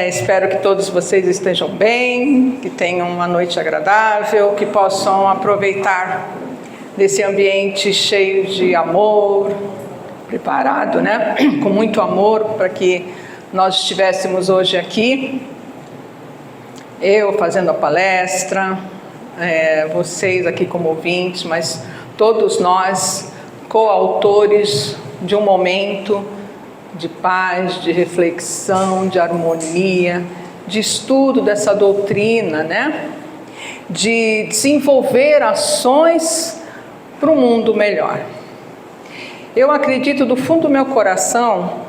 Espero que todos vocês estejam bem, que tenham uma noite agradável, que possam aproveitar desse ambiente cheio de amor, preparado, né? Com muito amor para que nós estivéssemos hoje aqui. Eu fazendo a palestra, vocês aqui como ouvintes, mas todos nós coautores de um momento de paz, de reflexão, de harmonia, de estudo dessa doutrina, né? De desenvolver ações para um mundo melhor. Eu acredito do fundo do meu coração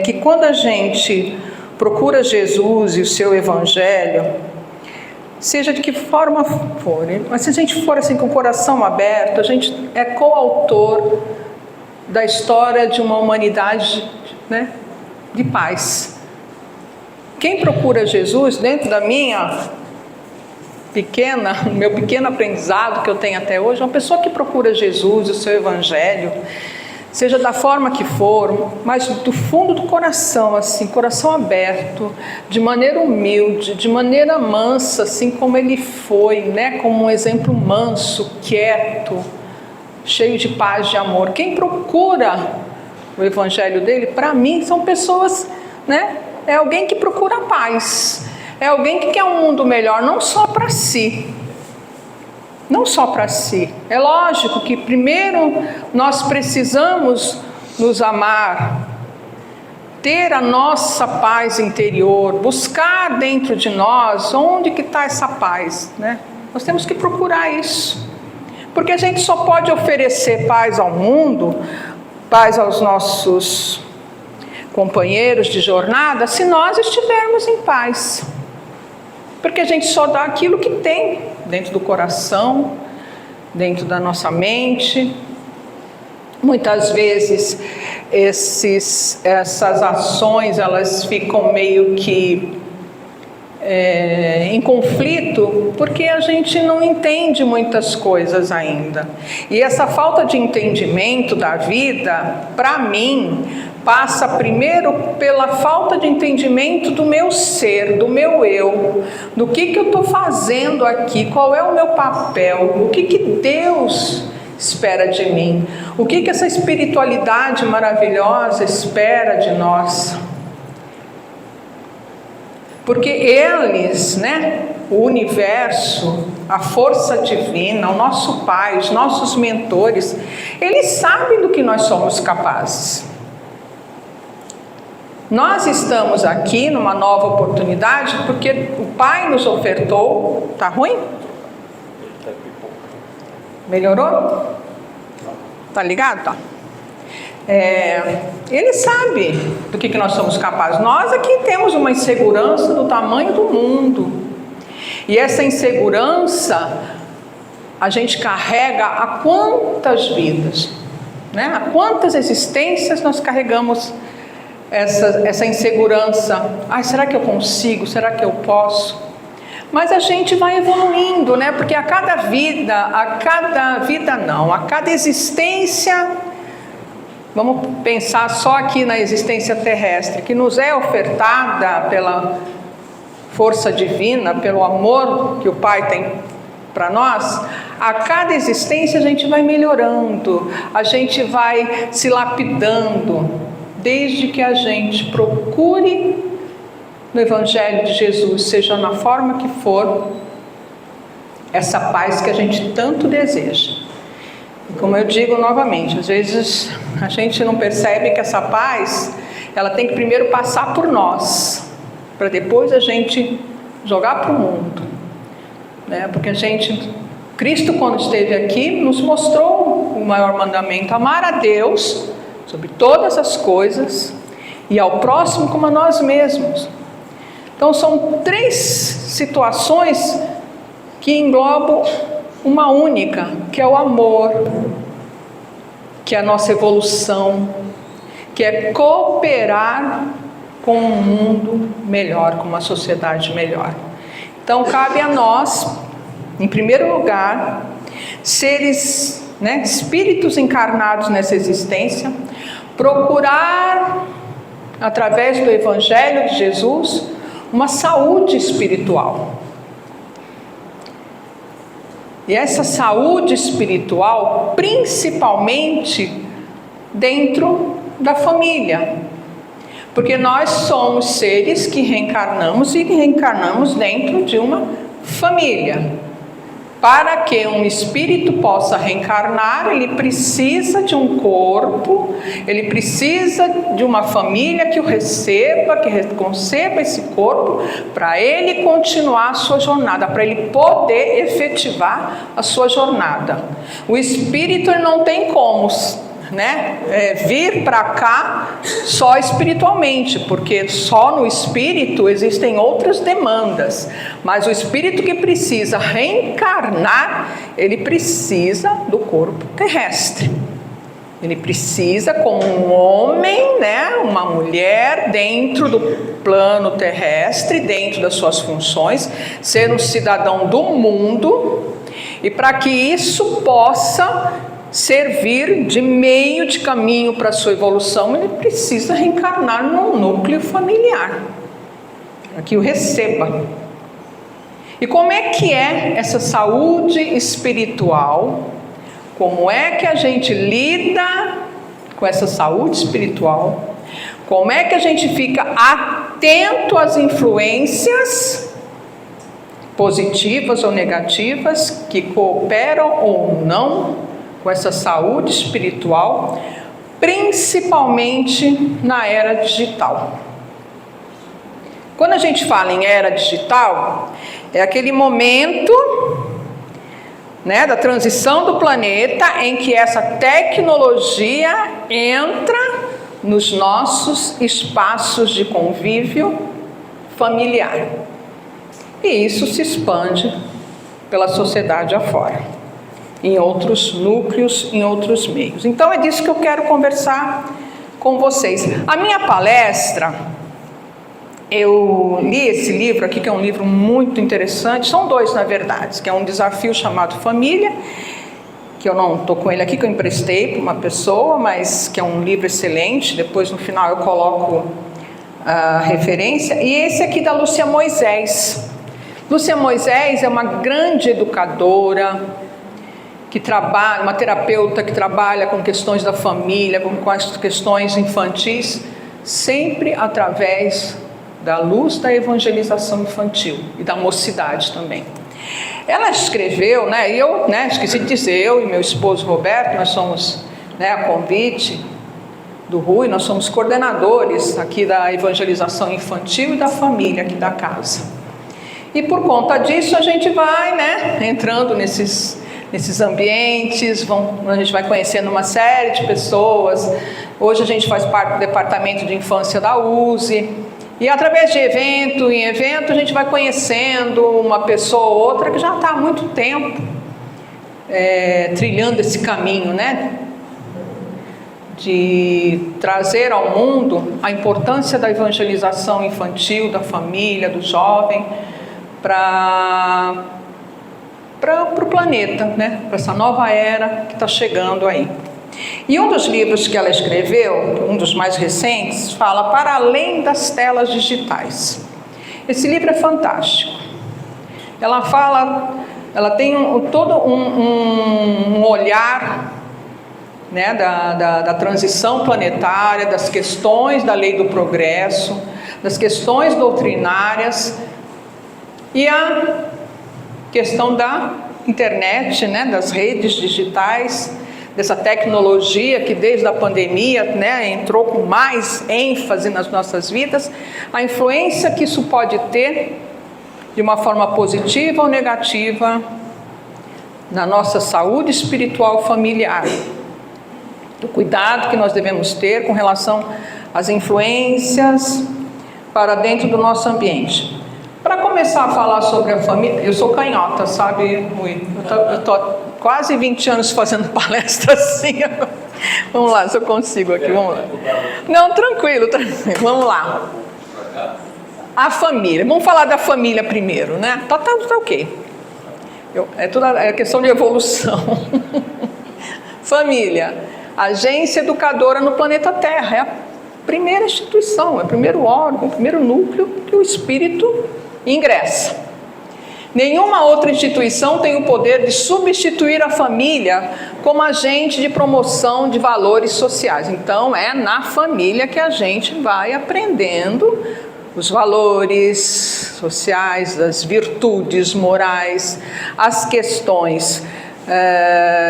que quando a gente procura Jesus e o seu evangelho, seja de que forma for, mas se a gente for assim com o coração aberto, a gente é coautor da história de uma humanidade, né, de paz. Quem procura Jesus, dentro da meu pequeno aprendizado que eu tenho até hoje, uma pessoa que procura Jesus, o seu evangelho, seja da forma que for, mas do fundo do coração, assim, coração aberto, de maneira humilde, de maneira mansa, assim como ele foi, né, como um exemplo manso, quieto, cheio de paz, de amor. Quem procura o evangelho dele, para mim, são pessoas, né? É alguém que procura paz, é alguém que quer um mundo melhor, não só para si. Não só para si. É lógico que primeiro nós precisamos nos amar, ter a nossa paz interior, buscar dentro de nós onde que está essa paz, né? Nós temos que procurar isso. Porque a gente só pode oferecer paz ao mundo, paz aos nossos companheiros de jornada, se nós estivermos em paz. Porque a gente só dá aquilo que tem dentro do coração, dentro da nossa mente. Muitas vezes essas ações elas ficam meio que em conflito, porque a gente não entende muitas coisas ainda. E essa falta de entendimento da vida, para mim, passa primeiro pela falta de entendimento do meu ser, do meu eu, do que eu estou fazendo aqui, qual é o meu papel, o que Deus espera de mim, o que essa espiritualidade maravilhosa espera de nós. Porque eles, né, o universo, a força divina, o nosso Pai, os nossos mentores, eles sabem do que nós somos capazes. Nós estamos aqui numa nova oportunidade porque o Pai nos ofertou. Tá ruim? Melhorou? Tá ligado? Tá. Ele sabe do que nós somos capazes. Nós aqui temos uma insegurança do tamanho do mundo. E essa insegurança a gente carrega a quantas vidas, né? A quantas existências nós carregamos essa insegurança. Será que eu consigo? Será que eu posso? Mas a gente vai evoluindo, né? Porque a cada existência, vamos pensar só aqui na existência terrestre, que nos é ofertada pela força divina, pelo amor que o Pai tem para nós. A cada existência a gente vai melhorando, a gente vai se lapidando, desde que a gente procure no Evangelho de Jesus, seja na forma que for, essa paz que a gente tanto deseja. Como eu digo novamente, às vezes a gente não percebe que essa paz, ela tem que primeiro passar por nós, para depois a gente jogar para o mundo, né? Porque Cristo quando esteve aqui, nos mostrou o maior mandamento: amar a Deus sobre todas as coisas e ao próximo como a nós mesmos. Então são 3 situações que englobam uma única, que é o amor, que é a nossa evolução, que é cooperar com um mundo melhor, com uma sociedade melhor. Então cabe a nós, em primeiro lugar, seres, né, espíritos encarnados nessa existência, procurar através do Evangelho de Jesus, uma saúde espiritual. E essa saúde espiritual, principalmente dentro da família. Porque nós somos seres que reencarnamos e reencarnamos dentro de uma família. Para que um espírito possa reencarnar, ele precisa de um corpo, ele precisa de uma família que o receba, que conceba esse corpo, para ele continuar a sua jornada, para ele poder efetivar a sua jornada. O espírito ele não tem como, vir para cá só espiritualmente, porque só no espírito existem outras demandas, mas o espírito que precisa reencarnar, ele precisa do corpo terrestre. Ele precisa, como um homem, uma mulher, dentro do plano terrestre, dentro das suas funções, ser um cidadão do mundo, e para que isso possa servir de meio de caminho para a sua evolução, ele precisa reencarnar num núcleo familiar, para que o receba. E como é que é essa saúde espiritual? Como é que a gente lida com essa saúde espiritual? Como é que a gente fica atento às influências positivas ou negativas que cooperam ou não com essa saúde espiritual, principalmente na era digital? Quando a gente fala em era digital, é aquele momento, da transição do planeta em que essa tecnologia entra nos nossos espaços de convívio familiar. E isso se expande pela sociedade afora, em outros núcleos, em outros meios. Então é disso que eu quero conversar com vocês. A minha palestra, eu li esse livro aqui, que é um livro muito interessante, são dois na verdade, que é um desafio chamado Família, que eu não estou com ele aqui, que eu emprestei para uma pessoa, mas que é um livro excelente, depois no final eu coloco a referência, e esse aqui da Lúcia Moisés. Lúcia Moisés é uma grande educadora, que trabalha, uma terapeuta que trabalha com questões da família, com as questões infantis, sempre através da luz da evangelização infantil e da mocidade também. Ela escreveu, e eu esqueci de dizer, eu e meu esposo Roberto, nós somos, a convite do Rui, nós somos coordenadores aqui da evangelização infantil e da família aqui da casa. E por conta disso a gente vai, entrando nesses ambientes, a gente vai conhecendo uma série de pessoas. Hoje a gente faz parte do departamento de infância da USE, e através de evento em evento a gente vai conhecendo uma pessoa ou outra que já está há muito tempo trilhando esse caminho, de trazer ao mundo a importância da evangelização infantil, da família, do jovem, para o planeta, para essa nova era que está chegando aí. E um dos livros que ela escreveu, um dos mais recentes, fala Para Além das Telas Digitais. Esse livro é fantástico. Ela tem todo um olhar, da transição planetária, das questões da lei do progresso, das questões doutrinárias e a questão da internet, das redes digitais, dessa tecnologia que desde a pandemia, entrou com mais ênfase nas nossas vidas, a influência que isso pode ter de uma forma positiva ou negativa na nossa saúde espiritual familiar, do cuidado que nós devemos ter com relação às influências para dentro do nosso ambiente. Para começar a falar sobre a família, eu sou canhota, sabe, Rui? Eu estou quase 20 anos fazendo palestra assim. Vamos lá, se eu consigo aqui, vamos lá. Não, tranquilo, vamos lá. A família, vamos falar da família primeiro, Tá ok. É questão de evolução. Família, agência educadora no planeta Terra, primeira instituição, é o primeiro órgão, o primeiro núcleo que o espírito ingressa. Nenhuma outra instituição tem o poder de substituir a família como agente de promoção de valores sociais. Então, é na família que a gente vai aprendendo os valores sociais, as virtudes morais, as questões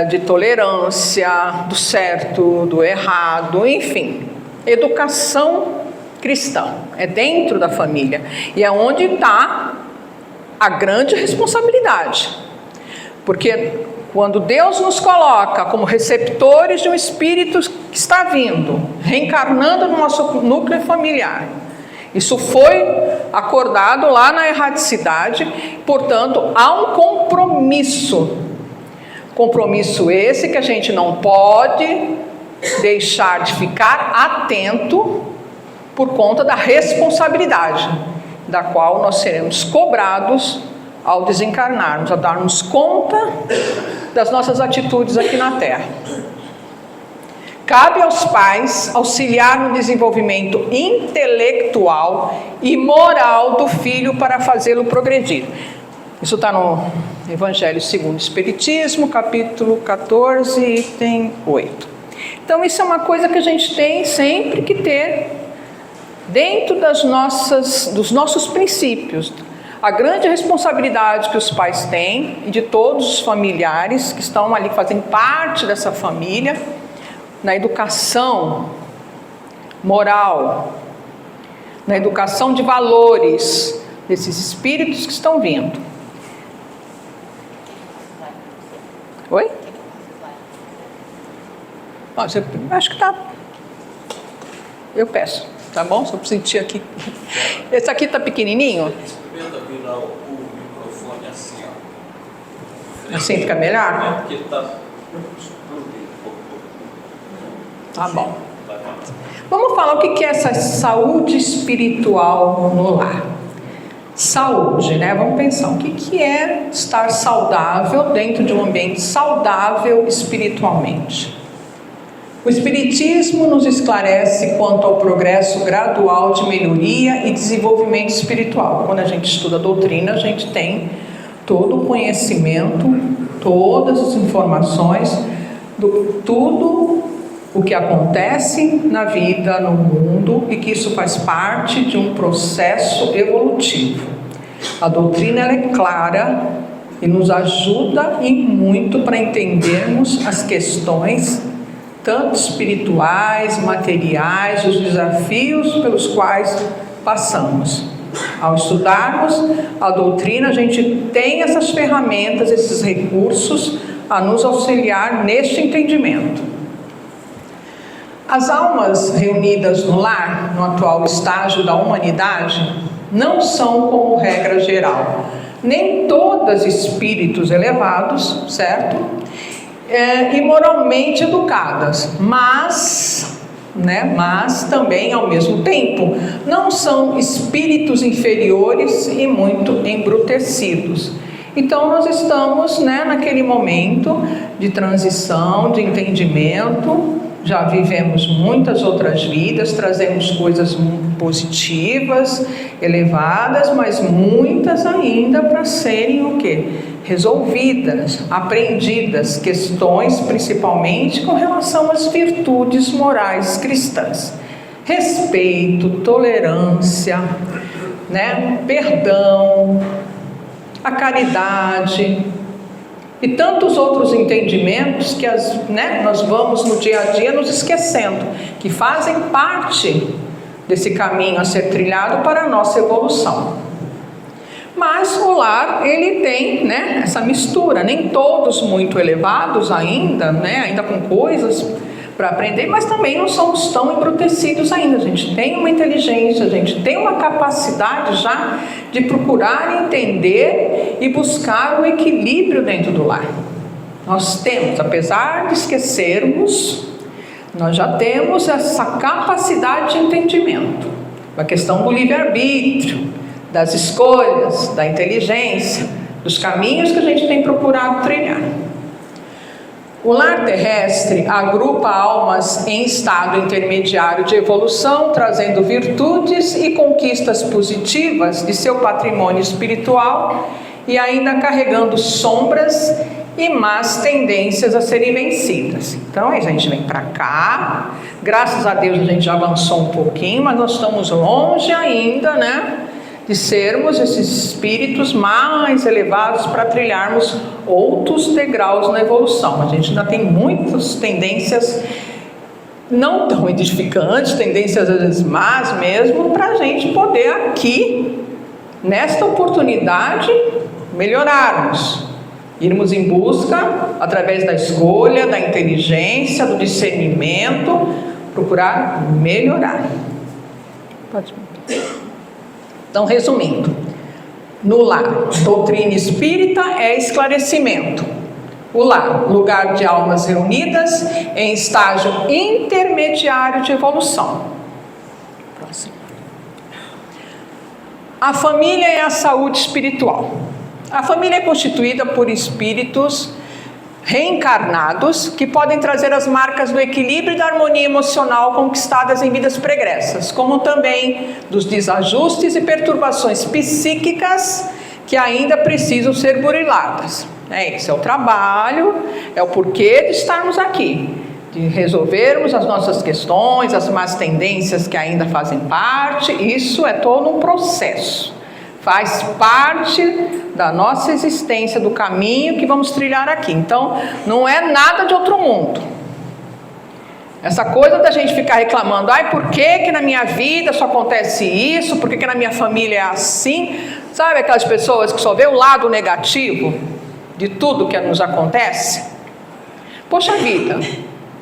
de tolerância, do certo, do errado, enfim, educação cristã. É dentro da família e é onde está a grande responsabilidade, porque quando Deus nos coloca como receptores de um espírito que está vindo, reencarnando no nosso núcleo familiar, isso foi acordado lá na erraticidade, portanto, há um compromisso esse que a gente não pode deixar de ficar atento por conta da responsabilidade da qual nós seremos cobrados ao desencarnarmos, a darmos conta das nossas atitudes aqui na Terra. Cabe aos pais auxiliar no desenvolvimento intelectual e moral do filho para fazê-lo progredir. Isso está no Evangelho segundo o Espiritismo, capítulo 14, item 8. Então, isso é uma coisa que a gente tem sempre que ter dentro dos nossos princípios. A grande responsabilidade que os pais têm e de todos os familiares que estão ali, fazem parte dessa família, na educação moral, na educação de valores desses espíritos que estão vindo. Oi? Acho que está. Eu peço. Tá bom? Só para sentir aqui. Esse aqui tá pequenininho? Experimenta virar o microfone assim, ó. Assim fica melhor? É, porque tá... Tá bom. Vamos falar o que é essa saúde espiritual no lar. Saúde, né? Vamos pensar, o que é estar saudável dentro de um ambiente saudável espiritualmente? O Espiritismo nos esclarece quanto ao progresso gradual de melhoria e desenvolvimento espiritual. Quando a gente estuda a doutrina, a gente tem todo o conhecimento, todas as informações, tudo o que acontece na vida, no mundo, e que isso faz parte de um processo evolutivo. A doutrina ela é clara e nos ajuda e muito para entendermos as questões tanto espirituais, materiais, os desafios pelos quais passamos. Ao estudarmos a doutrina, a gente tem essas ferramentas, esses recursos a nos auxiliar neste entendimento. As almas reunidas no lar, no atual estágio da humanidade, não são, como regra geral, nem todas espíritos elevados, certo? E moralmente educadas, mas também, ao mesmo tempo, não são espíritos inferiores e muito embrutecidos. Então, nós estamos naquele momento de transição, de entendimento, já vivemos muitas outras vidas, trazemos coisas positivas, elevadas, mas muitas ainda para serem o quê? Resolvidas, aprendidas, questões principalmente com relação às virtudes morais cristãs. Respeito, tolerância, perdão, a caridade e tantos outros entendimentos que nós vamos no dia a dia nos esquecendo, que fazem parte desse caminho a ser trilhado para a nossa evolução. Mas o lar, ele tem essa mistura, nem todos muito elevados ainda, ainda com coisas para aprender, mas também não somos tão embrutecidos ainda. A gente tem uma inteligência, a gente tem uma capacidade já de procurar entender e buscar o equilíbrio dentro do lar. Nós temos, apesar de esquecermos, nós já temos essa capacidade de entendimento. A questão do livre-arbítrio, das escolhas, da inteligência, dos caminhos que a gente tem procurado trilhar. O lar terrestre agrupa almas em estado intermediário de evolução, trazendo virtudes e conquistas positivas de seu patrimônio espiritual e ainda carregando sombras e más tendências a serem vencidas. Então a gente vem para cá, graças a Deus a gente já avançou um pouquinho, mas nós estamos longe ainda, né, de sermos esses espíritos mais elevados para trilharmos outros degraus na evolução. A gente ainda tem muitas tendências não tão edificantes, tendências às vezes más mesmo, para a gente poder aqui, nesta oportunidade, melhorarmos, irmos em busca, através da escolha, da inteligência, do discernimento, procurar melhorar. Pode. Então, resumindo, no lar, doutrina espírita é esclarecimento. O lar, lugar de almas reunidas em estágio intermediário de evolução. Próximo. A família é a saúde espiritual. A família é constituída por espíritos reencarnados que podem trazer as marcas do equilíbrio e da harmonia emocional conquistadas em vidas pregressas, como também dos desajustes e perturbações psíquicas que ainda precisam ser buriladas. Esse é o trabalho, é o porquê de estarmos aqui, de resolvermos as nossas questões, as más tendências que ainda fazem parte. Isso é todo um processo. Faz parte da nossa existência, do caminho que vamos trilhar aqui. Então, não é nada de outro mundo. Essa coisa da gente ficar reclamando, por que na minha vida só acontece isso, por que na minha família é assim? Sabe aquelas pessoas que só vê o lado negativo de tudo que nos acontece? Poxa vida,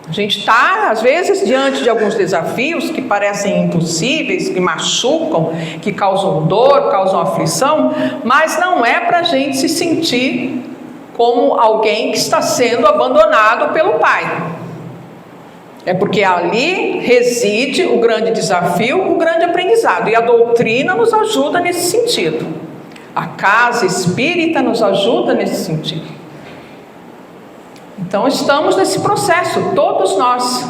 a gente está, às vezes, diante de alguns desafios que parecem impossíveis, que machucam, que causam dor, causam aflição, mas não é para a gente se sentir como alguém que está sendo abandonado pelo Pai. É porque ali reside o grande desafio, o grande aprendizado, e a doutrina nos ajuda nesse sentido. A casa espírita nos ajuda nesse sentido. Então estamos nesse processo, todos nós,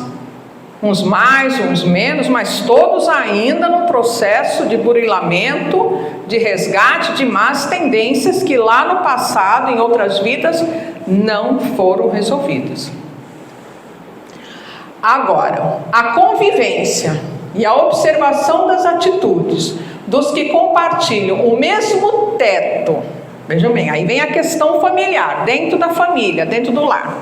uns mais, uns menos, mas todos ainda no processo de burilamento, de resgate de más tendências que lá no passado, em outras vidas, não foram resolvidas. Agora, a convivência e a observação das atitudes dos que compartilham o mesmo teto. Vejam bem, aí vem a questão familiar, dentro da família, dentro do lar.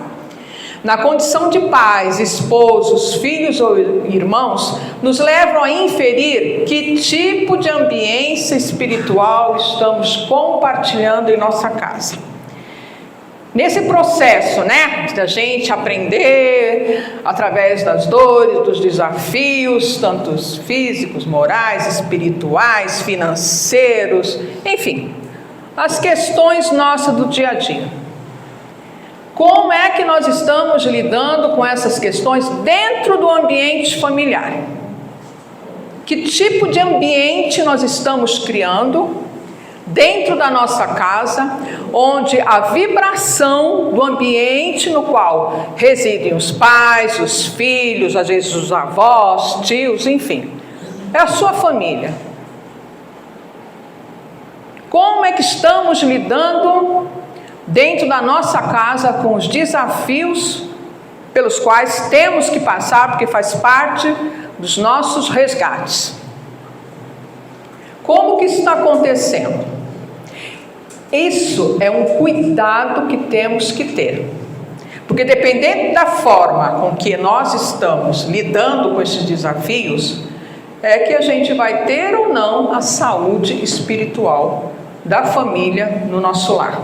Na condição de pais, esposos, filhos ou irmãos, nos levam a inferir que tipo de ambiência espiritual estamos compartilhando em nossa casa. Nesse processo, da gente aprender através das dores, dos desafios, tanto físicos, morais, espirituais, financeiros, enfim, as questões nossas do dia a dia. Como é que nós estamos lidando com essas questões dentro do ambiente familiar? Que tipo de ambiente nós estamos criando dentro da nossa casa, onde a vibração do ambiente no qual residem os pais, os filhos, às vezes os avós, tios, enfim, é a sua família. Como é que estamos lidando dentro da nossa casa com os desafios pelos quais temos que passar, porque faz parte dos nossos resgates? Como que isso está acontecendo? Isso é um cuidado que temos que ter. Porque dependendo da forma com que nós estamos lidando com esses desafios, é que a gente vai ter ou não a saúde espiritual da família no nosso lar.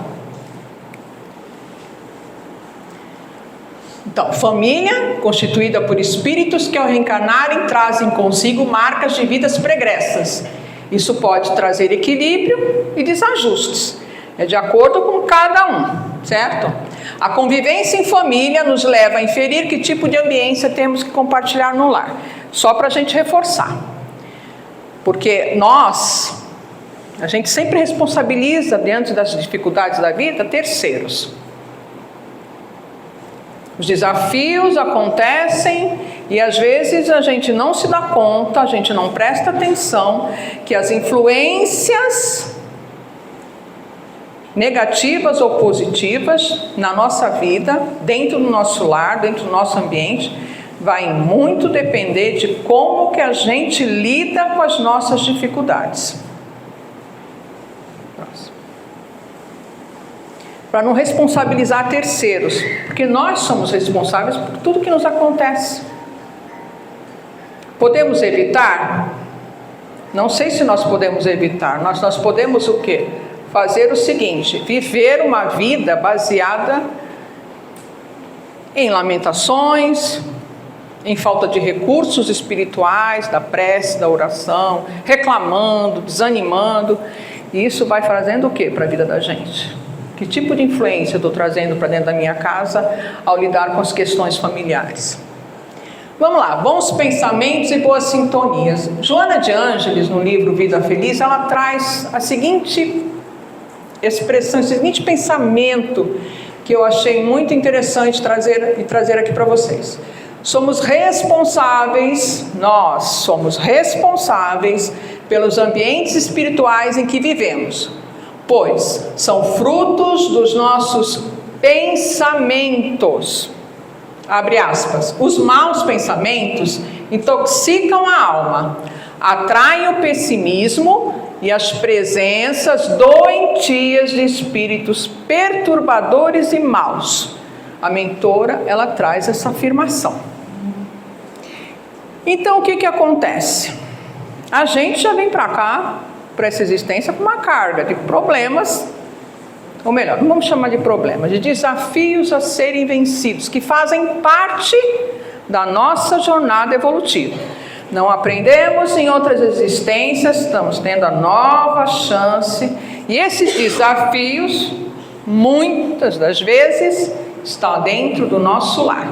Então, família constituída por espíritos que ao reencarnarem trazem consigo marcas de vidas pregressas. Isso pode trazer equilíbrio e desajustes. É de acordo com cada um, certo? A convivência em família nos leva a inferir que tipo de ambiência temos que compartilhar no lar. Só para a gente reforçar. Porque a gente sempre responsabiliza, diante das dificuldades da vida, terceiros. Os desafios acontecem e às vezes a gente não se dá conta, a gente não presta atenção que as influências negativas ou positivas na nossa vida, dentro do nosso lar, dentro do nosso ambiente, vai muito depender de como que a gente lida com as nossas dificuldades. Para não responsabilizar terceiros, porque nós somos responsáveis por tudo que nos acontece. Podemos evitar? Não sei se nós podemos evitar. Nós podemos o quê? Fazer o seguinte: viver uma vida baseada em lamentações, em falta de recursos espirituais, da prece, da oração, reclamando, desanimando. E isso vai fazendo o quê para a vida da gente? Que tipo de influência eu estou trazendo para dentro da minha casa ao lidar com as questões familiares? Vamos lá, bons pensamentos e boas sintonias. Joana de Ângeles, no livro Vida Feliz, ela traz a seguinte expressão, esse seguinte pensamento que eu achei muito interessante trazer aqui para vocês. Nós somos responsáveis pelos ambientes espirituais em que vivemos, pois são frutos dos nossos pensamentos. Abre aspas. Os maus pensamentos intoxicam a alma, atraem o pessimismo e as presenças doentias de espíritos perturbadores e maus. A mentora, ela traz essa afirmação. Então, o que acontece? A gente já vem para cá, para essa existência, com uma carga de problemas, ou melhor, não vamos chamar de problemas, de desafios a serem vencidos, que fazem parte da nossa jornada evolutiva. Não aprendemos em outras existências, estamos tendo a nova chance, e esses desafios, muitas das vezes, estão dentro do nosso lar.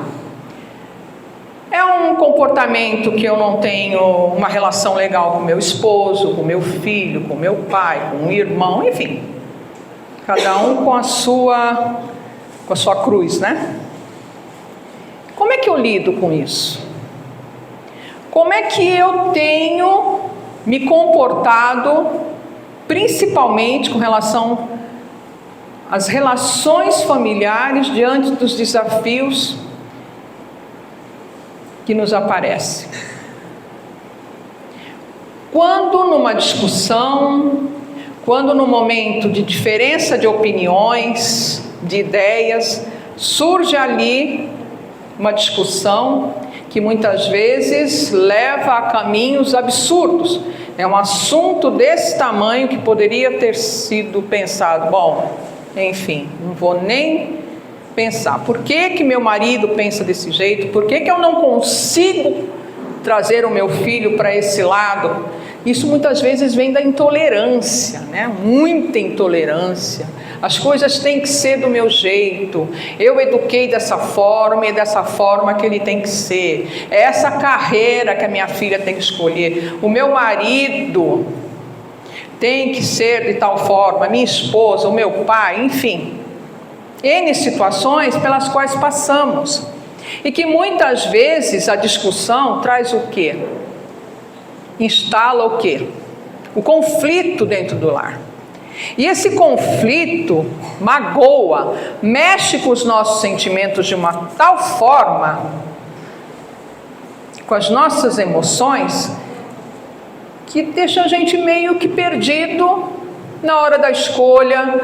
É um comportamento que eu não tenho uma relação legal com meu esposo, com meu filho, com meu pai, com um irmão, enfim. Cada um com a sua cruz, né? Como é que eu lido com isso? Como é que eu tenho me comportado, principalmente com relação às relações familiares diante dos desafios que nos aparecem? Quando numa discussão, quando no momento de diferença de opiniões, de ideias, surge ali uma discussão que muitas vezes leva a caminhos absurdos. É um assunto desse tamanho que poderia ter sido pensado, bom, enfim, não vou nem pensar. Por que meu marido pensa desse jeito? Por que eu não consigo trazer o meu filho para esse lado? Isso muitas vezes vem da intolerância, né? Muita intolerância. As coisas têm que ser do meu jeito. Eu eduquei dessa forma e é dessa forma que ele tem que ser. É essa carreira que a minha filha tem que escolher. O meu marido tem que ser de tal forma, a minha esposa, o meu pai, enfim. N situações pelas quais passamos. E que muitas vezes a discussão traz o quê? Instala o quê? O conflito dentro do lar. E esse conflito magoa, mexe com os nossos sentimentos de uma tal forma, com as nossas emoções, que deixa a gente meio que perdido na hora da escolha,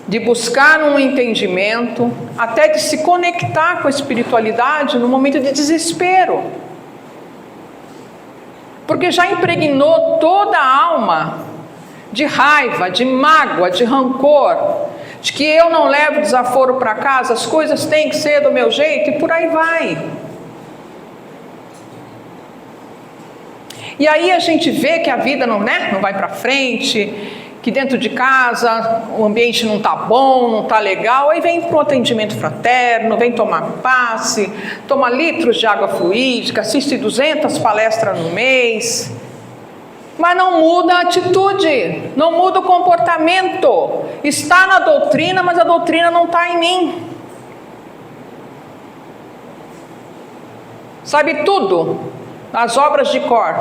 de buscar um entendimento, até de se conectar com a espiritualidade no momento de desespero. Porque já impregnou toda a alma de raiva, de mágoa, de rancor, de que eu não levo desaforo para casa, as coisas têm que ser do meu jeito, e por aí vai. E aí a gente vê que a vida não vai para frente, que dentro de casa o ambiente não está bom, não está legal, aí vem para o atendimento fraterno, vem tomar passe, toma litros de água fluídica, assiste 200 palestras no mês, mas não muda a atitude, não muda o comportamento. Está na doutrina, mas a doutrina não está em mim. sabe tudo, as obras de cor.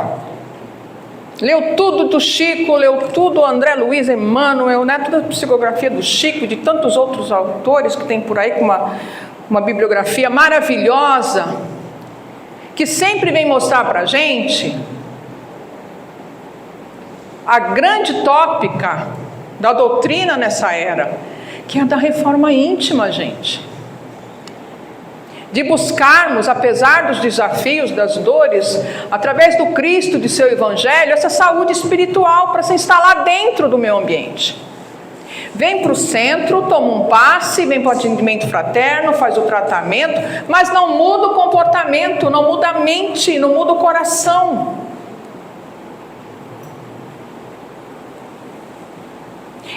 Leu tudo do Chico, leu tudo André Luiz, Emmanuel, né? Toda a psicografia do Chico e de tantos outros autores que tem por aí com uma bibliografia maravilhosa, que sempre vem mostrar para a gente a grande tópica da doutrina nessa era, que é a da reforma íntima, gente. De buscarmos, apesar dos desafios, das dores, através do Cristo, de seu Evangelho, essa saúde espiritual para se instalar dentro do meu ambiente. Vem para o centro, toma um passe, vem para o atendimento fraterno, faz o tratamento, mas não muda o comportamento, não muda a mente, não muda o coração.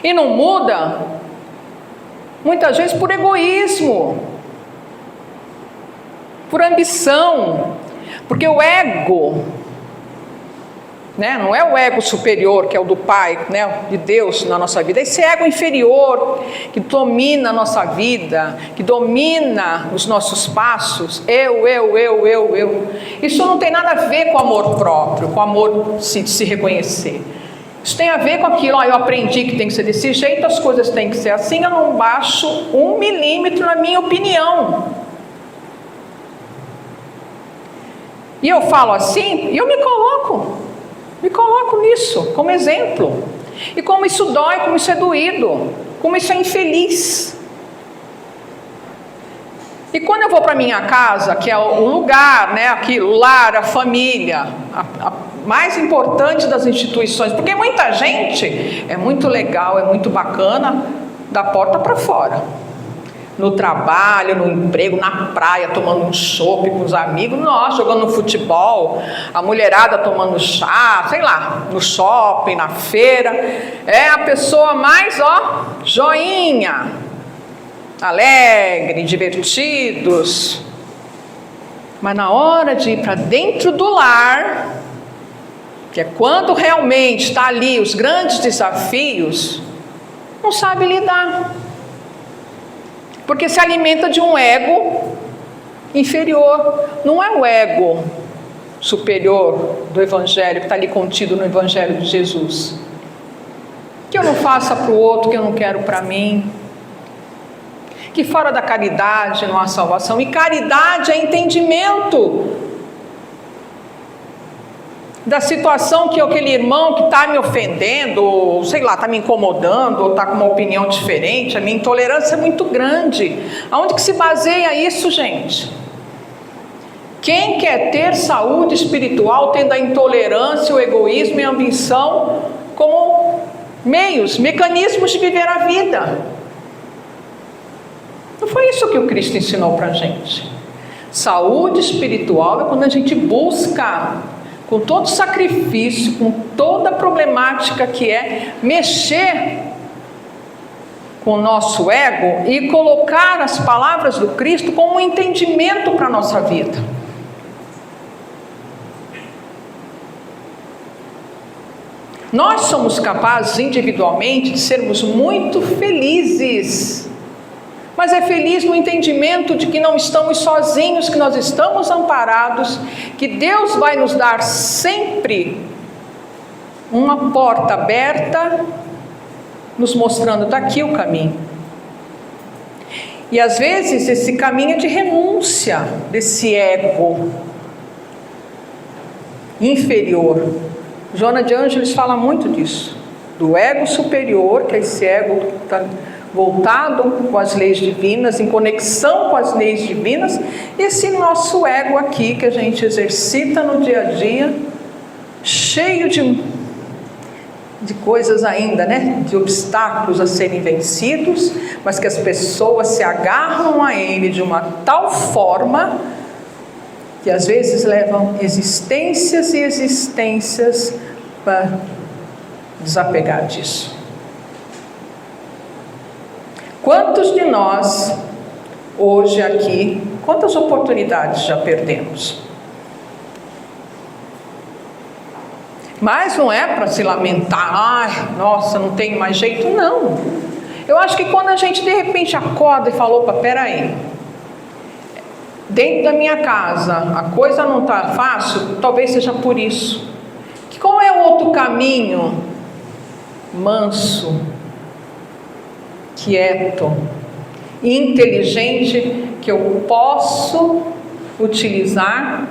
E não muda, muitas vezes por egoísmo, por ambição, porque o ego, né, não é o ego superior, que é o do Pai, né, de Deus na nossa vida, esse ego inferior, que domina a nossa vida, que domina os nossos passos, eu. Isso não tem nada a ver com amor próprio, com amor de se reconhecer. Isso tem a ver com aquilo, eu aprendi que tem que ser desse jeito, as coisas têm que ser assim, eu não baixo 1 milímetro na minha opinião. E eu falo assim, e eu me coloco nisso, como exemplo. E como isso dói, como isso é doído, como isso é infeliz. E quando eu vou para minha casa, que é o lugar, né, aqui, o lar, a família, a mais importante das instituições, porque muita gente é muito legal, é muito bacana, da porta para fora. No trabalho, no emprego, na praia, tomando um chopp com os amigos, nós jogando futebol, a mulherada tomando chá, sei lá, no shopping, na feira, é a pessoa mais, joinha, alegre, divertidos. Mas na hora de ir para dentro do lar, que é quando realmente está ali os grandes desafios, não sabe lidar. Porque se alimenta de um ego inferior. Não é o ego superior do Evangelho, que está ali contido no Evangelho de Jesus. Que eu não faça para o outro, que eu não quero para mim. Que fora da caridade não há salvação. E caridade é entendimento da situação que aquele irmão que está me ofendendo, ou sei lá, está me incomodando, ou está com uma opinião diferente, a minha intolerância é muito grande. Aonde que se baseia isso, gente? Quem quer ter saúde espiritual tendo a intolerância, o egoísmo e a ambição como mecanismos de viver a vida? Não foi isso que o Cristo ensinou para a gente. Saúde espiritual é quando a gente busca, com todo sacrifício, com toda a problemática que é, mexer com o nosso ego e colocar as palavras do Cristo como um entendimento para a nossa vida. Nós somos capazes individualmente de sermos muito felizes, mas é feliz no entendimento de que não estamos sozinhos, que nós estamos amparados, que Deus vai nos dar sempre uma porta aberta, nos mostrando daqui o caminho. E às vezes esse caminho é de renúncia desse ego inferior. Joana de Ângeles fala muito disso, do ego superior, que é esse ego que está voltado com as leis divinas, em conexão com as leis divinas, e esse nosso ego aqui que a gente exercita no dia a dia, cheio de coisas ainda, né? De obstáculos a serem vencidos, mas que as pessoas se agarram a ele de uma tal forma que às vezes levam existências e existências para desapegar disso. Quantos de nós, hoje aqui, quantas oportunidades já perdemos? Mas não é para se lamentar, ai, nossa, não tem mais jeito, não. Eu acho que quando a gente de repente acorda e fala, opa, peraí, dentro da minha casa a coisa não está fácil, talvez seja por isso. Que qual é o outro caminho manso, quieto, inteligente que eu posso utilizar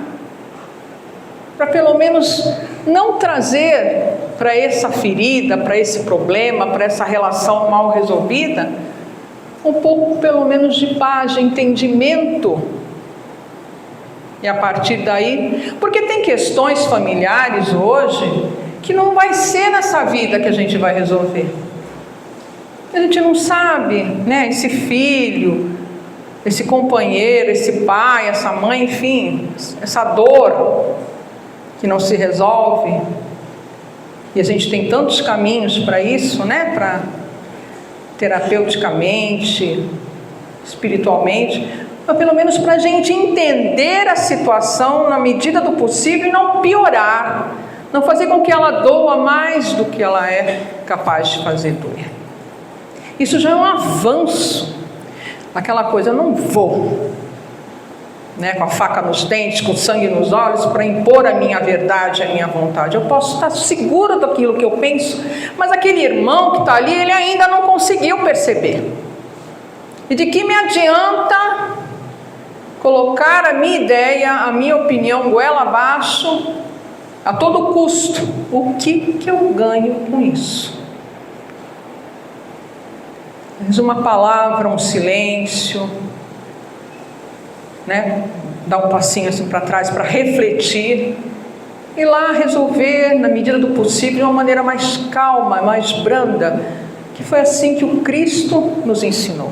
para pelo menos não trazer para essa ferida, para esse problema, para essa relação mal resolvida, um pouco pelo menos de paz, de entendimento. E a partir daí, porque tem questões familiares hoje que não vai ser nessa vida que a gente vai resolver. A gente não sabe, né? Esse filho, esse companheiro, esse pai, essa mãe, enfim, essa dor que não se resolve. E a gente tem tantos caminhos para isso, né? Para terapeuticamente, espiritualmente, mas pelo menos para a gente entender a situação na medida do possível e não piorar, não fazer com que ela doa mais do que ela é capaz de fazer doer. Isso já é um avanço. Aquela coisa, eu não vou, né, com a faca nos dentes, com sangue nos olhos, para impor a minha verdade, a minha vontade. Eu posso estar segura daquilo que eu penso, mas aquele irmão que está ali, ele ainda não conseguiu perceber. E de que me adianta colocar a minha ideia, a minha opinião goela abaixo, a todo custo? O que eu ganho com isso? Mas uma palavra, um silêncio, né? Dar um passinho assim para trás para refletir e lá resolver na medida do possível de uma maneira mais calma, mais branda, que foi assim que o Cristo nos ensinou.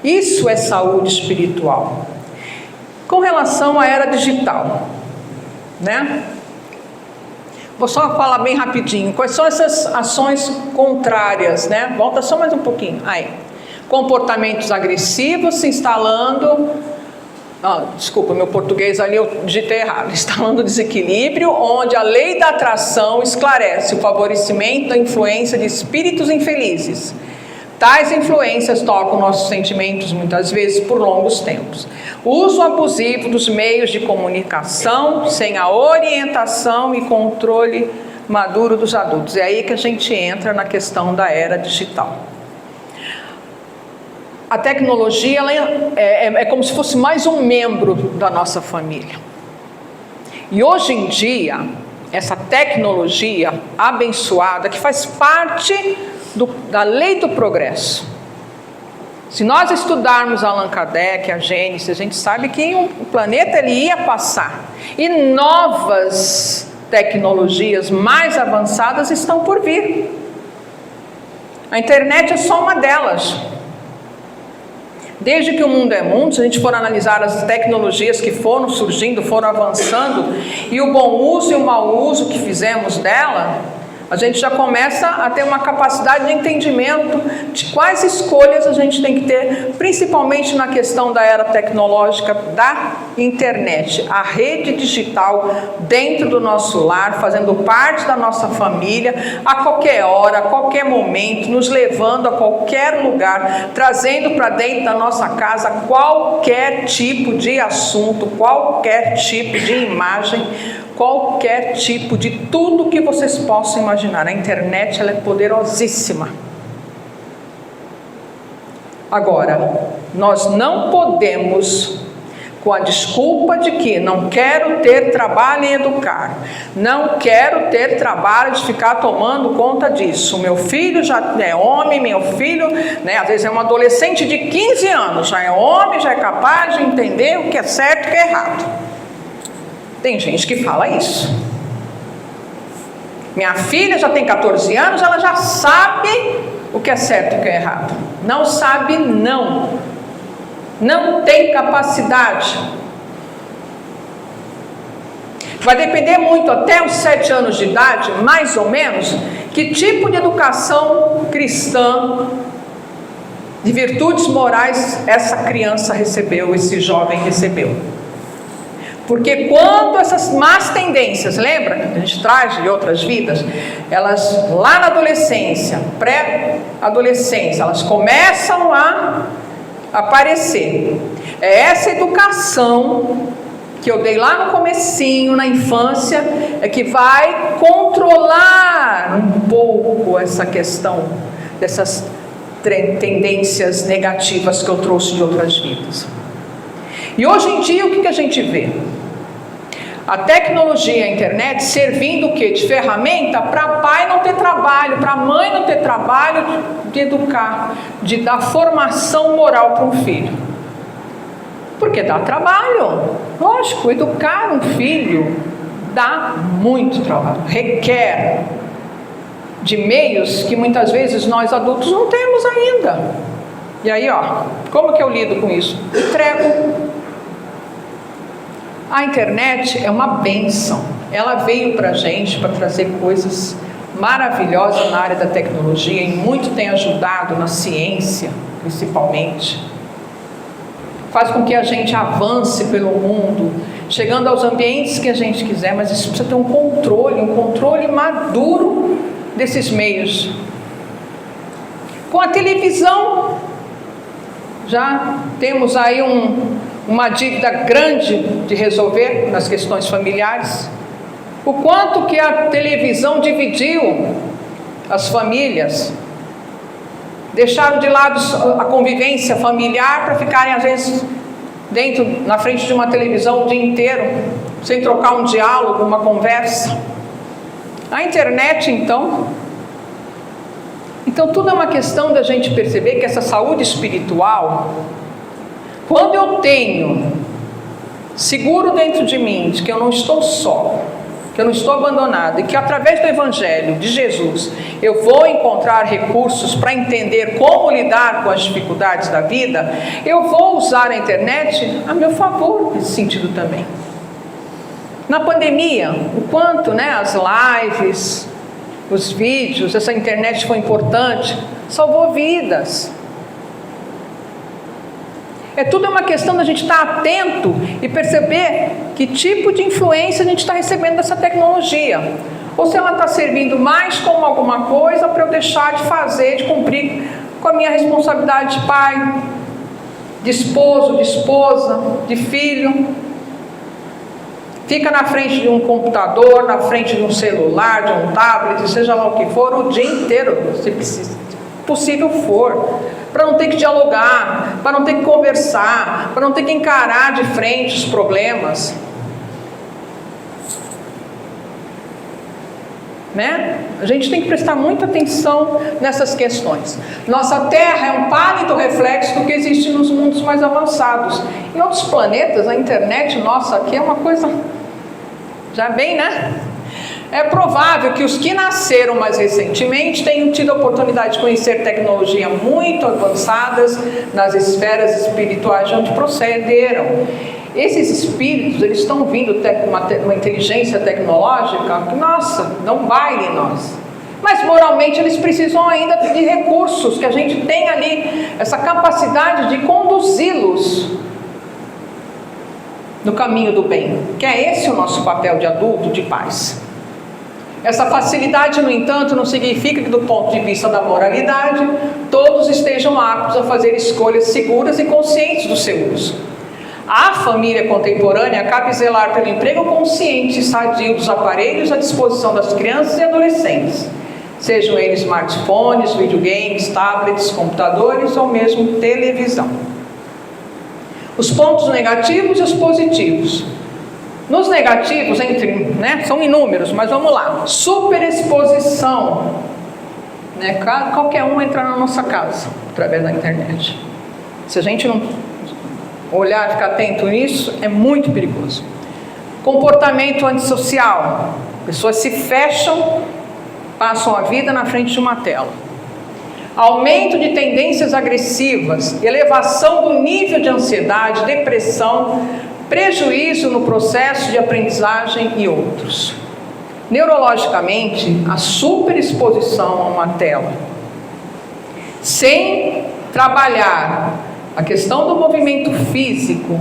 Isso é saúde espiritual. Com relação à era digital, né? Vou só falar bem rapidinho. Quais são essas ações contrárias, né? Volta só mais um pouquinho. Aí. Comportamentos agressivos se instalando. Desculpa, meu português ali eu digitei errado. Instalando desequilíbrio, onde a lei da atração esclarece o favorecimento da influência de espíritos infelizes. Tais influências tocam nossos sentimentos muitas vezes por longos tempos. Uso abusivo dos meios de comunicação sem a orientação e controle maduro dos adultos. É aí que a gente entra na questão da era digital. A tecnologia ela é como se fosse mais um membro da nossa família. E hoje em dia, essa tecnologia abençoada, que faz parte da lei do progresso. Se nós estudarmos Allan Kardec, a Gênesis, a gente sabe que o planeta ele ia passar. E novas tecnologias mais avançadas estão por vir. A internet é só uma delas. Desde que o mundo é mundo, se a gente for analisar as tecnologias que foram surgindo, foram avançando, e o bom uso e o mau uso que fizemos dela, a gente já começa a ter uma capacidade de entendimento de quais escolhas a gente tem que ter, principalmente na questão da era tecnológica da internet, a rede digital dentro do nosso lar, fazendo parte da nossa família, a qualquer hora, a qualquer momento, nos levando a qualquer lugar, trazendo para dentro da nossa casa qualquer tipo de assunto, qualquer tipo de imagem, qualquer tipo de tudo que vocês possam imaginar. A internet ela é poderosíssima. Agora, nós não podemos, com a desculpa de que não quero ter trabalho em educar, não quero ter trabalho de ficar tomando conta disso, meu filho já é homem, meu filho, né, às vezes é um adolescente de 15 anos, já é homem, já é capaz de entender o que é certo e o que é errado. Tem gente que fala isso. Minha filha já tem 14 anos, ela já sabe o que é certo e o que é errado. Não sabe, não. Não tem capacidade. Vai depender muito, até os 7 anos de idade, mais ou menos, que tipo de educação cristã, de virtudes morais, essa criança recebeu, esse jovem recebeu. Porque quando essas más tendências, lembra que a gente traz de outras vidas, elas lá na adolescência, pré-adolescência, elas começam a aparecer. É essa educação que eu dei lá no comecinho, na infância, é que vai controlar um pouco essa questão dessas tendências negativas que eu trouxe de outras vidas. E hoje em dia, o que a gente vê? A tecnologia, a internet, servindo o quê? De ferramenta para pai não ter trabalho, para mãe não ter trabalho de educar, de dar formação moral para um filho. Porque dá trabalho. Lógico, educar um filho dá muito trabalho, requer de meios que muitas vezes nós adultos não temos ainda. E aí, como que eu lido com isso? Entrego. A internet é uma bênção. Ela veio para a gente para trazer coisas maravilhosas na área da tecnologia e muito tem ajudado na ciência, principalmente. Faz com que a gente avance pelo mundo, chegando aos ambientes que a gente quiser, mas isso precisa ter um controle maduro desses meios. Com a televisão, já temos aí uma dívida grande de resolver nas questões familiares. O quanto que a televisão dividiu as famílias, deixaram de lado a convivência familiar para ficarem às vezes na frente de uma televisão o dia inteiro, sem trocar um diálogo, uma conversa. A internet, então tudo é uma questão da gente perceber que essa saúde espiritual, quando eu tenho seguro dentro de mim, de que eu não estou só, que eu não estou abandonado, e que através do Evangelho de Jesus eu vou encontrar recursos para entender como lidar com as dificuldades da vida, eu vou usar a internet a meu favor nesse sentido também. Na pandemia, o quanto as lives, os vídeos, essa internet foi importante, salvou vidas. Tudo é uma questão da gente estar atento e perceber que tipo de influência a gente está recebendo dessa tecnologia. Ou se ela está servindo mais como alguma coisa para eu deixar de fazer, de cumprir com a minha responsabilidade de pai, de esposo, de esposa, de filho. Fica na frente de um computador, na frente de um celular, de um tablet, seja lá o que for, o dia inteiro, se possível for, para não ter que dialogar, para não ter que conversar, para não ter que encarar de frente os problemas. A gente tem que prestar muita atenção nessas questões. Nossa Terra é um pálido reflexo do que existe nos mundos mais avançados. Em outros planetas, a internet nossa aqui é uma coisa já bem, É provável que os que nasceram mais recentemente tenham tido a oportunidade de conhecer tecnologia muito avançadas nas esferas espirituais de onde procederam. Esses espíritos, eles estão vindo uma inteligência tecnológica que, nossa, dão baile em nós. Mas moralmente eles precisam ainda de recursos, que a gente tem ali essa capacidade de conduzi-los no caminho do bem, que é esse o nosso papel de adulto, de pais. Essa facilidade, no entanto, não significa que do ponto de vista da moralidade, todos estejam aptos a fazer escolhas seguras e conscientes do seu uso. A família contemporânea cabe zelar pelo emprego consciente e sadio dos aparelhos à disposição das crianças e adolescentes, sejam eles smartphones, videogames, tablets, computadores ou mesmo televisão. Os pontos negativos e os positivos. Nos negativos, são inúmeros, mas vamos lá. Superexposição. Qualquer um entra na nossa casa através da internet. Se a gente não olhar e ficar atento nisso, é muito perigoso. Comportamento antissocial. Pessoas se fecham, passam a vida na frente de uma tela. Aumento de tendências agressivas, elevação do nível de ansiedade, depressão, prejuízo no processo de aprendizagem e outros. Neurologicamente, a superexposição a uma tela, sem trabalhar a questão do movimento físico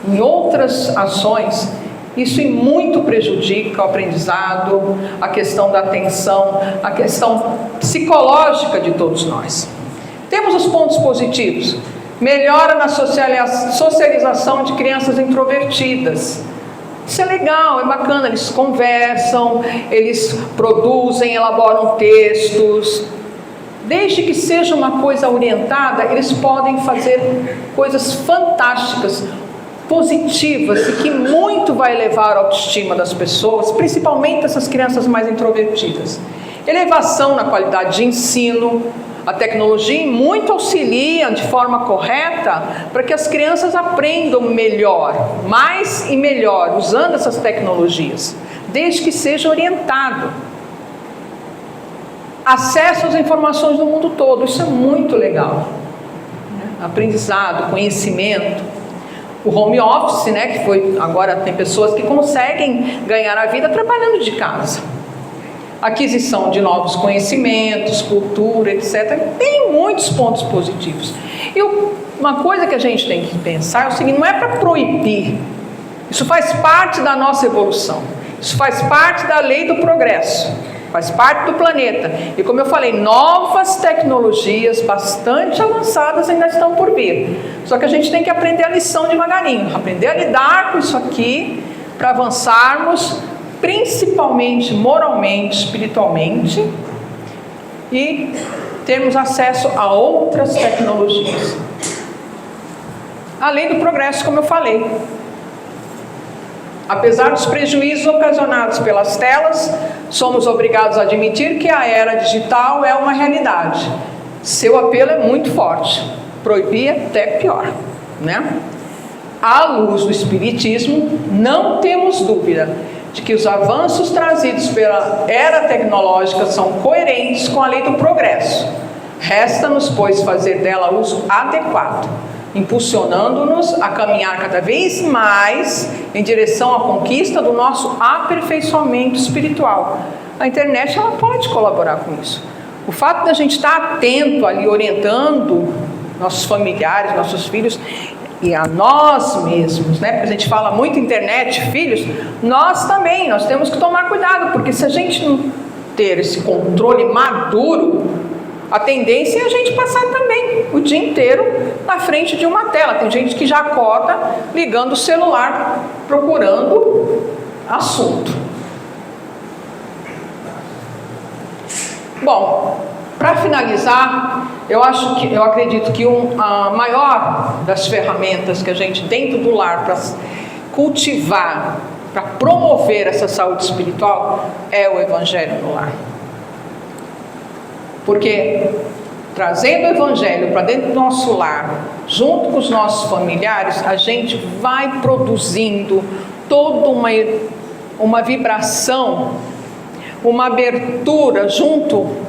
em outras ações, isso muito prejudica o aprendizado, a questão da atenção, a questão psicológica de todos nós. Temos os pontos positivos. melhora na socialização de crianças introvertidas. Isso é legal, é bacana, eles conversam, eles produzem, elaboram textos. Desde que seja uma coisa orientada, eles podem fazer coisas fantásticas, positivas, e que muito vai elevar a autoestima das pessoas, principalmente essas crianças mais introvertidas. Elevação na qualidade de ensino. A tecnologia muito auxilia de forma correta para que as crianças aprendam melhor, mais e melhor, usando essas tecnologias, desde que seja orientado. Acesso às informações do mundo todo, isso é muito legal. Aprendizado, conhecimento. O home office, que foi, agora tem pessoas que conseguem ganhar a vida trabalhando de casa. Aquisição de novos conhecimentos, cultura, etc. Tem muitos pontos positivos. E uma coisa que a gente tem que pensar é o seguinte: não é para proibir. Isso faz parte da nossa evolução. Isso faz parte da lei do progresso. Faz parte do planeta. E como eu falei, novas tecnologias bastante avançadas ainda estão por vir. Só que a gente tem que aprender a lição devagarinho. Aprender a lidar com isso aqui para avançarmos, principalmente moralmente, espiritualmente, e termos acesso a outras tecnologias. Além do progresso, como eu falei. Apesar dos prejuízos ocasionados pelas telas, somos obrigados a admitir que a era digital é uma realidade. Seu apelo é muito forte. Proibir é até pior, À luz do Espiritismo, não temos dúvida de que os avanços trazidos pela era tecnológica são coerentes com a lei do progresso. Resta-nos, pois, fazer dela uso adequado, impulsionando-nos a caminhar cada vez mais em direção à conquista do nosso aperfeiçoamento espiritual. A internet, ela pode colaborar com isso. O fato da gente estar atento ali, orientando nossos familiares, nossos filhos, e a nós mesmos, Porque a gente fala muito internet, filhos, nós também, nós temos que tomar cuidado, porque se a gente não ter esse controle maduro, a tendência é a gente passar também o dia inteiro na frente de uma tela. Tem gente que já acorda ligando o celular, procurando assunto. Bom, para finalizar, eu acredito que a maior das ferramentas que a gente, dentro do lar, para cultivar, para promover essa saúde espiritual, é o Evangelho no lar. Porque trazendo o Evangelho para dentro do nosso lar, junto com os nossos familiares, a gente vai produzindo toda uma vibração, uma abertura junto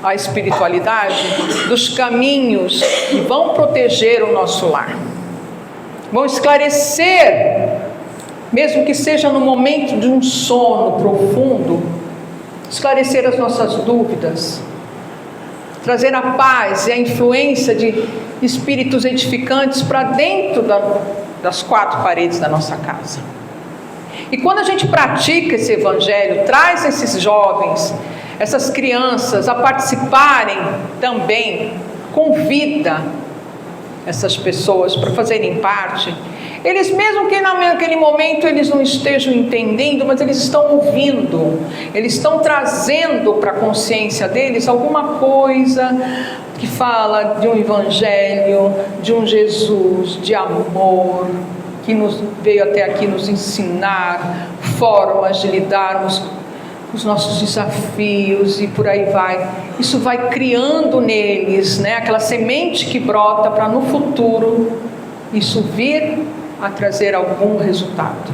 à espiritualidade dos caminhos que vão proteger o nosso lar. Vão esclarecer, mesmo que seja no momento de um sono profundo, esclarecer as nossas dúvidas, trazer a paz e a influência de espíritos edificantes para dentro das quatro paredes da nossa casa. E quando a gente pratica esse Evangelho, traz esses jovens, essas crianças a participarem também, convida essas pessoas para fazerem parte. Eles, mesmo que naquele momento eles não estejam entendendo, mas eles estão ouvindo, eles estão trazendo para a consciência deles alguma coisa que fala de um Evangelho, de um Jesus de amor, que veio até aqui nos ensinar formas de lidarmos com os nossos desafios e por aí vai. Isso vai criando neles, aquela semente que brota para no futuro isso vir a trazer algum resultado.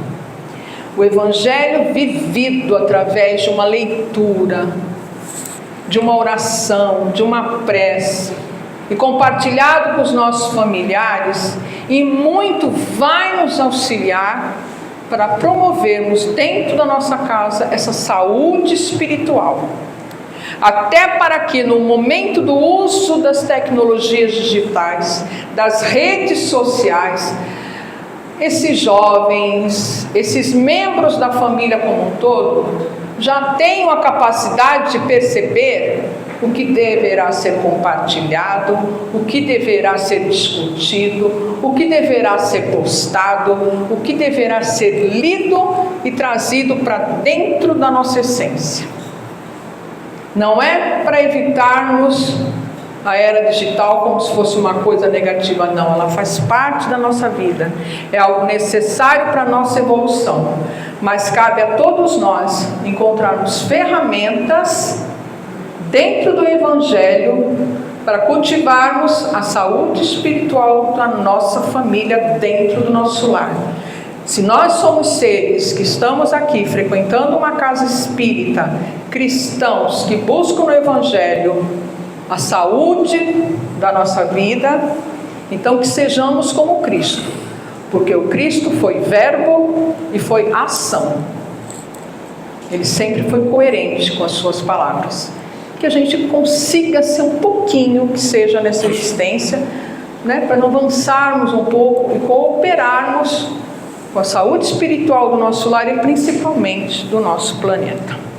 O Evangelho vivido através de uma leitura, de uma oração, de uma prece, e compartilhado com os nossos familiares, e muito vai nos auxiliar para promovermos dentro da nossa casa essa saúde espiritual. Até para que no momento do uso das tecnologias digitais, das redes sociais, esses jovens, esses membros da família como um todo, já tenham a capacidade de perceber o que deverá ser compartilhado, o que deverá ser discutido, o que deverá ser postado, o que deverá ser lido e trazido para dentro da nossa essência. Não é para evitarmos a era digital como se fosse uma coisa negativa, não, ela faz parte da nossa vida, é algo necessário para a nossa evolução, mas cabe a todos nós encontrarmos ferramentas dentro do Evangelho para cultivarmos a saúde espiritual da nossa família dentro do nosso lar. Se nós somos seres que estamos aqui frequentando uma casa espírita, cristãos que buscam no Evangelho a saúde da nossa vida, então que sejamos como Cristo, porque o Cristo foi verbo e foi ação. Ele sempre foi coerente com as suas palavras. Que a gente consiga ser um pouquinho, que seja nessa existência, né, para não avançarmos um pouco e cooperarmos com a saúde espiritual do nosso lar e principalmente do nosso planeta.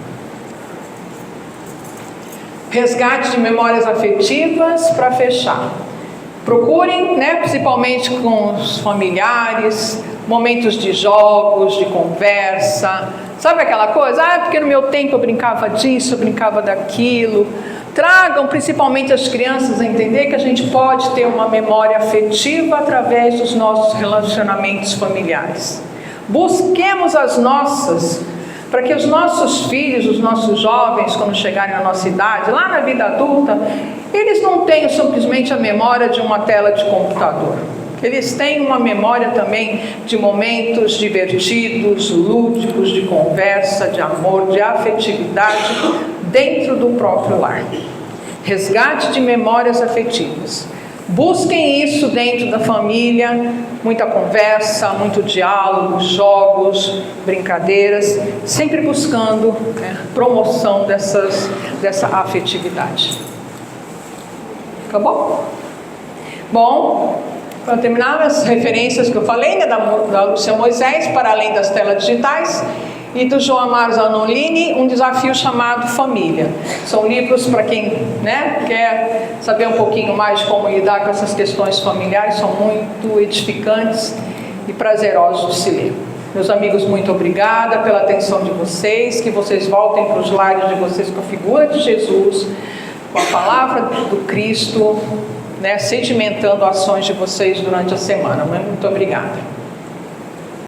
Resgate de memórias afetivas, para fechar. Procurem, né, principalmente com os familiares, momentos de jogos, de conversa. Sabe aquela coisa? Porque no meu tempo eu brincava disso, eu brincava daquilo. Tragam principalmente as crianças a entender que a gente pode ter uma memória afetiva através dos nossos relacionamentos familiares. Busquemos as nossas, para que os nossos filhos, os nossos jovens, quando chegarem na nossa idade, lá na vida adulta, eles não tenham simplesmente a memória de uma tela de computador. Eles têm uma memória também de momentos divertidos, lúdicos, de conversa, de amor, de afetividade dentro do próprio lar. Resgate de memórias afetivas. Busquem isso dentro da família, muita conversa, muito diálogo, jogos, brincadeiras, sempre buscando, né, promoção dessa afetividade. Tá bom? Bom, para terminar, as referências que eu falei, né, da Lúcia Moisés, para além das telas digitais, e do João Amaro Zanolini, um desafio chamado Família. São livros para quem, né, quer saber um pouquinho mais de como lidar com essas questões familiares, são muito edificantes e prazerosos de se ler. Meus amigos, muito obrigada pela atenção de vocês, que vocês voltem para os lares de vocês com a figura de Jesus, com a palavra do Cristo, né, sedimentando ações de vocês durante a semana. Muito obrigada.